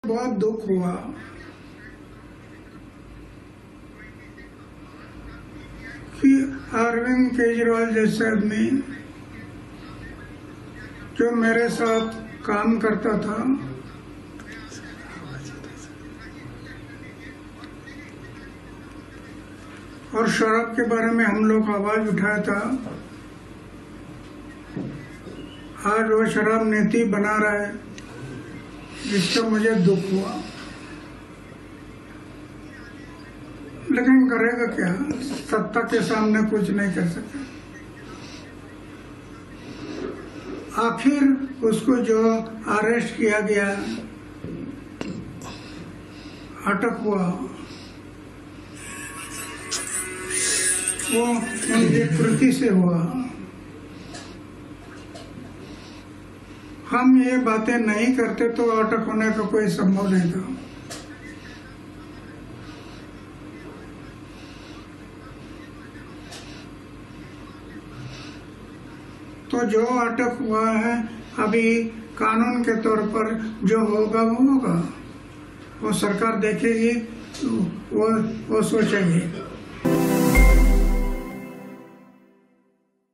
बहुत दुख हुआ कि अरविंद केजरीवाल जैसे आदमी जो मेरे साथ काम करता था और शराब के बारे में हम लोग आवाज उठाया था, आज वो शराब नीति बना रहा है, जिसका मुझे दुख हुआ। लेकिन करेगा क्या, सत्ता के सामने कुछ नहीं कर सकता। आखिर उसको जो अरेस्ट किया गया, अटक हुआ, वो उनकी कृति से हुआ। हम ये बातें नहीं करते तो अटक होने का कोई संभव नहीं था। तो जो अटक हुआ है, अभी कानून के तौर पर जो होगा वो होगा, वो सरकार देखेगी, वो सोचेगी।